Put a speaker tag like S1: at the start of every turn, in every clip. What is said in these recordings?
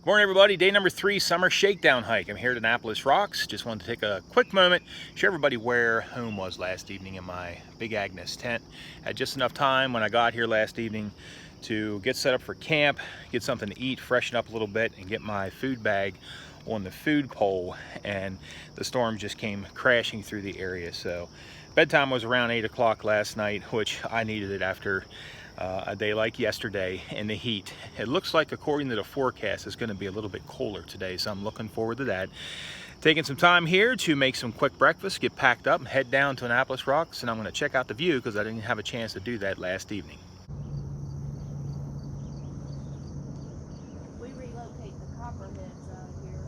S1: Morning everybody, day number 3, summer shakedown hike. I'm here at Annapolis Rocks. Just wanted to take a quick moment, show everybody where home was last evening in my Big Agnes tent. Had just enough time when I got here last evening to get set up for camp, get something to eat, freshen up a little bit, and get my food bag on the food pole. And the storm just came crashing through the area. So bedtime was around 8 o'clock last night, which I needed it after a day like yesterday in the heat. It looks like, according to the forecast, it's going to be a little bit colder today, so I'm looking forward to that. Taking some time here to make some quick breakfast, get packed up, and head down to Annapolis Rocks, and I'm going to check out the view because I didn't have a chance to do that last evening.
S2: We relocate the copperheads out here.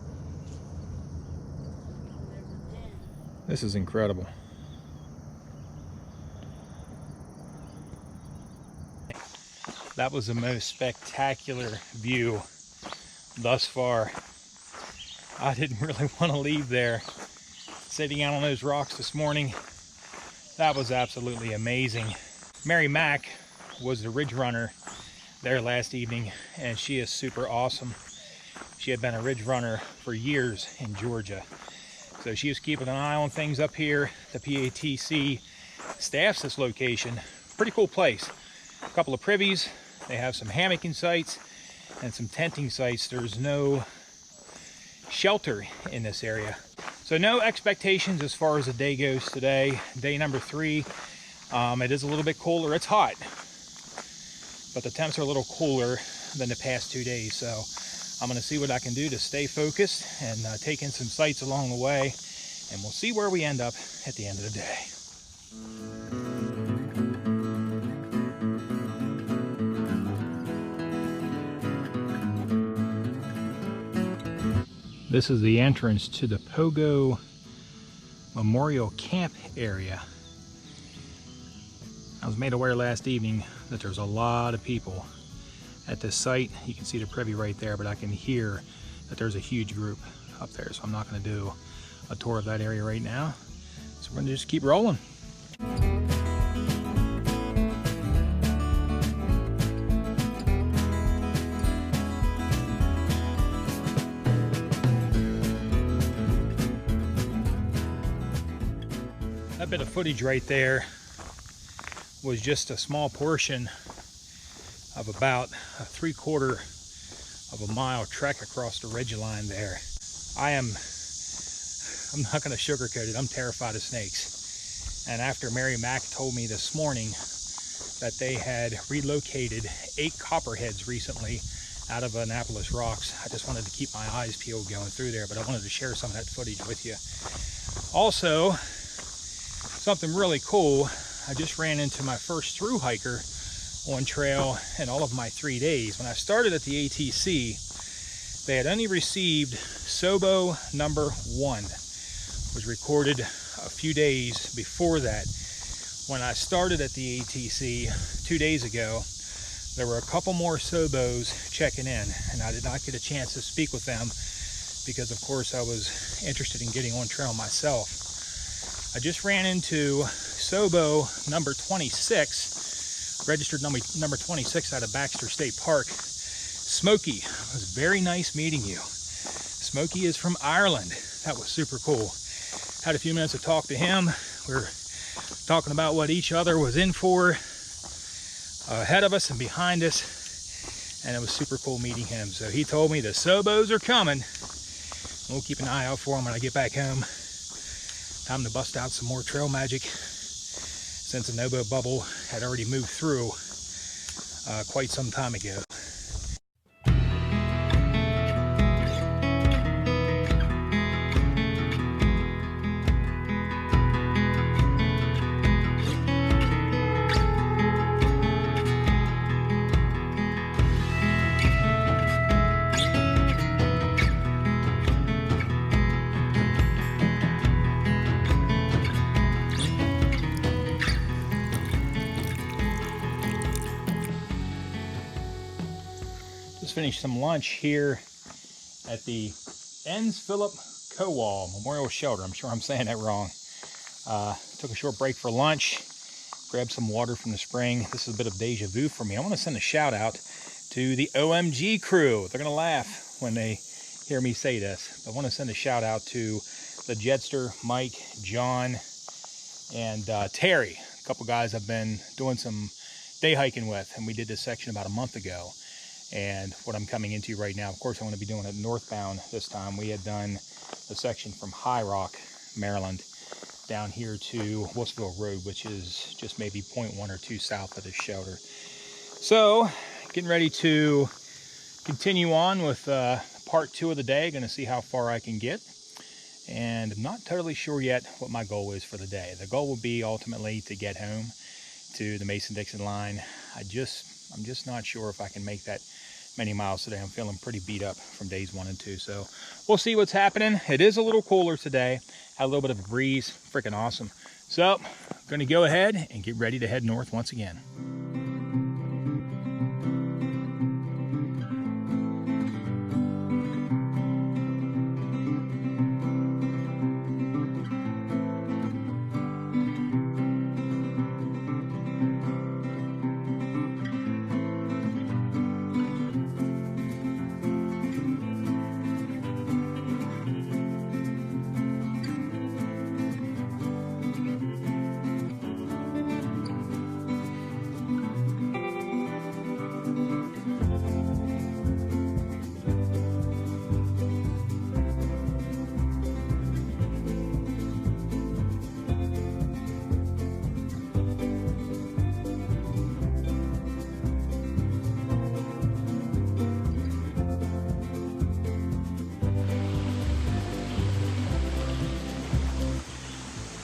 S2: And there's a den.
S1: This is incredible. That was the most spectacular view thus far. I didn't really want to leave there. Sitting out on those rocks this morning, that was absolutely amazing. Mary Mack was the ridge runner there last evening, and she is super awesome. She had been a ridge runner for years in Georgia. So she was keeping an eye on things up here. The PATC staffs this location. Pretty cool place. A couple of privies. They have some hammocking sites and some tenting sites. There's no shelter in this area. So no expectations as far as the day goes today. Day number 3. It is a little bit cooler. It's hot, but the temps are a little cooler than the past 2 days. So I'm going to see what I can do to stay focused and take in some sights along the way. And we'll see where we end up at the end of the day. This is the entrance to the Pogo Memorial Camp area. I was made aware last evening that there's a lot of people at this site. You can see the privy right there, but I can hear that there's a huge group up there. So I'm not going to do a tour of that area right now. So we're going to just keep rolling. That bit of footage right there was just a small portion of about a 3/4 of a mile trek across the ridge line there. I'm not going to sugarcoat it, I'm terrified of snakes. And after Mary Mack told me this morning that they had relocated 8 copperheads recently out of Annapolis Rocks, I just wanted to keep my eyes peeled going through there, but I wanted to share some of that footage with you. Also, something really cool, I just ran into my first through hiker on trail in all of my 3 days. When I started at the ATC, they had only received SOBO number 1. It was recorded a few days before that. When I started at the ATC 2 days ago, there were a couple more SOBOs checking in, and I did not get a chance to speak with them because, of course, I was interested in getting on trail myself. I just ran into SOBO number 26, registered number 26 out of Baxter State Park. Smokey, it was very nice meeting you. Smokey is from Ireland. That was super cool. Had a few minutes to talk to him. We were talking about what each other was in for, ahead of us and behind us, and it was super cool meeting him. So he told me the SOBOs are coming. We'll keep an eye out for them when I get back home. Time to bust out some more trail magic, since the Nobo bubble had already moved through quite some time ago. Finished some lunch here at the Enns Philip Kowal Memorial Shelter. I'm sure I'm saying that wrong. Took a short break for lunch, grabbed some water from the spring. This is a bit of deja vu for me. I want to send a shout out to the OMG crew. They're gonna laugh when they hear me say this. I want to send a shout out to the Jetster, Mike, John, and Terry. A couple guys I've been doing some day hiking with, and we did this section about a month ago. And what I'm coming into right now, of course I want to be doing it northbound this time. We had done the section from High Rock, Maryland, down here to Wolfsville Road, which is just maybe 0.1 or 2 south of this shelter. So, getting ready to continue on with part 2 of the day. Going to see how far I can get. And I'm not totally sure yet what my goal is for the day. The goal will be ultimately to get home to the Mason-Dixon line. I'm just not sure if I can make that many miles today. I'm feeling pretty beat up from days 1 and 2. So we'll see what's happening. It is a little cooler today. Had a little bit of a breeze. Freaking awesome. So I'm going to go ahead and get ready to head north once again.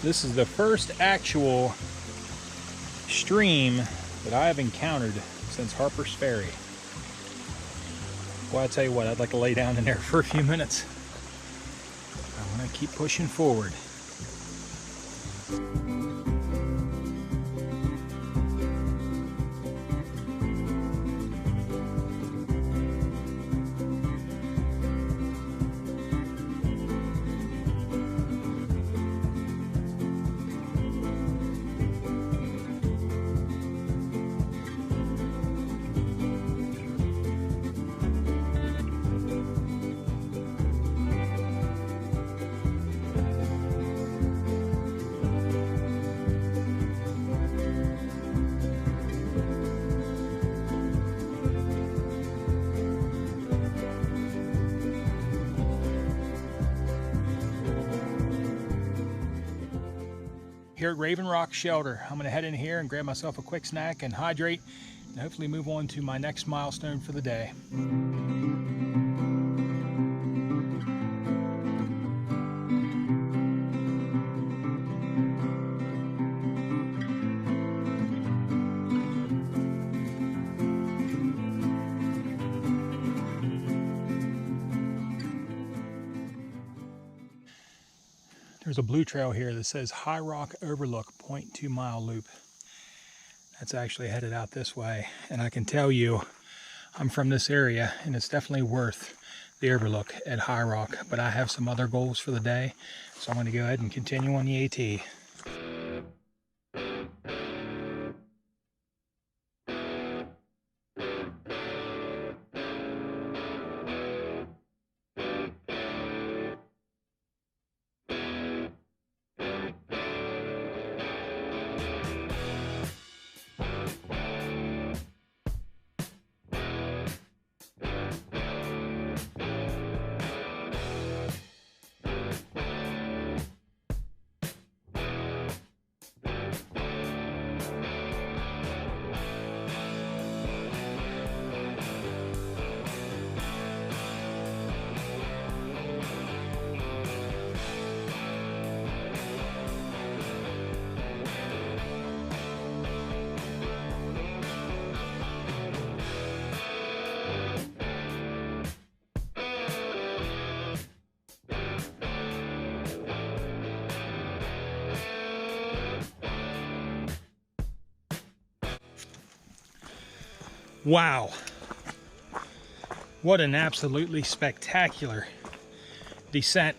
S1: This is the first actual stream that I have encountered since Harpers Ferry. Well, I tell you what, I'd like to lay down in there for a few minutes. I want to keep pushing forward. Here at Raven Rock Shelter, I'm going to head in here and grab myself a quick snack and hydrate, and hopefully move on to my next milestone for the day. There's a blue trail here that says High Rock Overlook 0.2 mile loop. That's actually headed out this way. And I can tell you, I'm from this area and it's definitely worth the Overlook at High Rock. But I have some other goals for the day, so I'm going to go ahead and continue on the AT. Wow, what an absolutely spectacular descent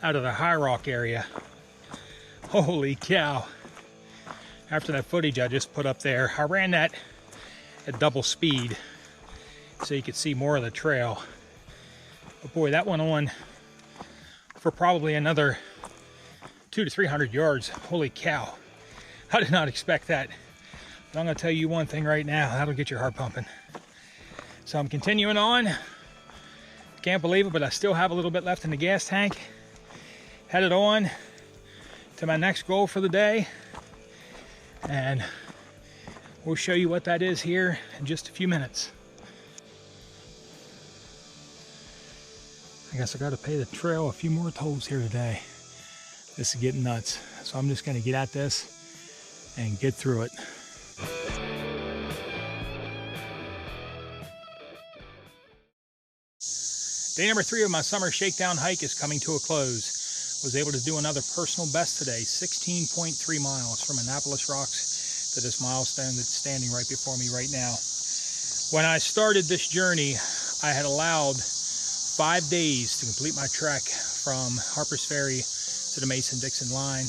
S1: out of the High Rock area. Holy cow. After that footage I just put up there, I ran that at double speed so you could see more of the trail. But boy, that went on for probably another 200 to 300 yards. Holy cow. I did not expect that. But I'm going to tell you one thing right now, that'll get your heart pumping. So I'm continuing on. Can't believe it, but I still have a little bit left in the gas tank. Headed on to my next goal for the day. And we'll show you what that is here in just a few minutes. I guess I got to pay the trail a few more tolls here today. This is getting nuts. So I'm just going to get at this and get through it. Day number 3 of my summer shakedown hike is coming to a close. Was able to do another personal best today, 16.3 miles from Annapolis Rocks to this milestone that's standing right before me right now. When I started this journey, I had allowed 5 days to complete my trek from Harpers Ferry to the Mason-Dixon line,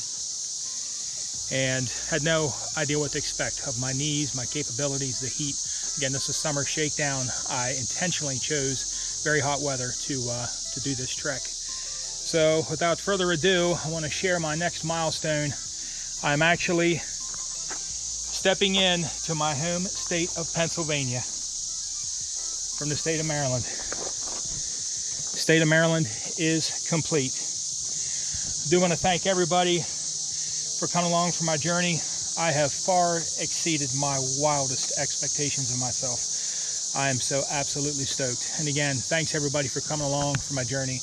S1: and had no idea what to expect of my knees, my capabilities, the heat. Again, this is summer shakedown. I intentionally chose very hot weather to do this trek. So without further ado, I want to share my next milestone. I'm actually stepping in to my home state of Pennsylvania from the state of Maryland. The state of Maryland is complete. I do want to thank everybody for coming along for my journey. I have far exceeded my wildest expectations of myself. I am so absolutely stoked. And again, thanks everybody for coming along for my journey.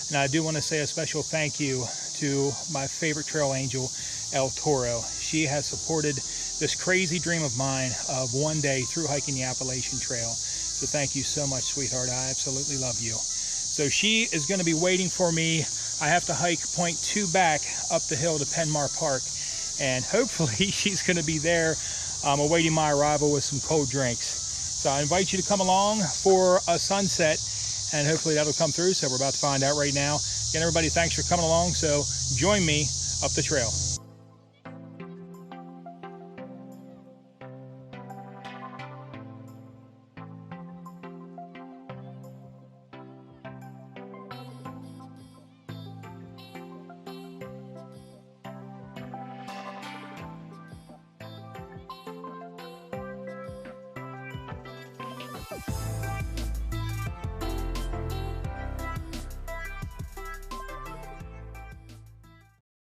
S1: And I do want to say a special thank you to my favorite trail angel, El Toro. She has supported this crazy dream of mine of one day through hiking the Appalachian Trail. So thank you so much, sweetheart. I absolutely love you. So she is going to be waiting for me. I have to hike 0.2 back up the hill to Penmar Park. And hopefully she's going to be there awaiting my arrival with some cold drinks. So I invite you to come along for a sunset, and hopefully that'll come through. So we're about to find out right now. Again, everybody, thanks for coming along. So join me up the trail.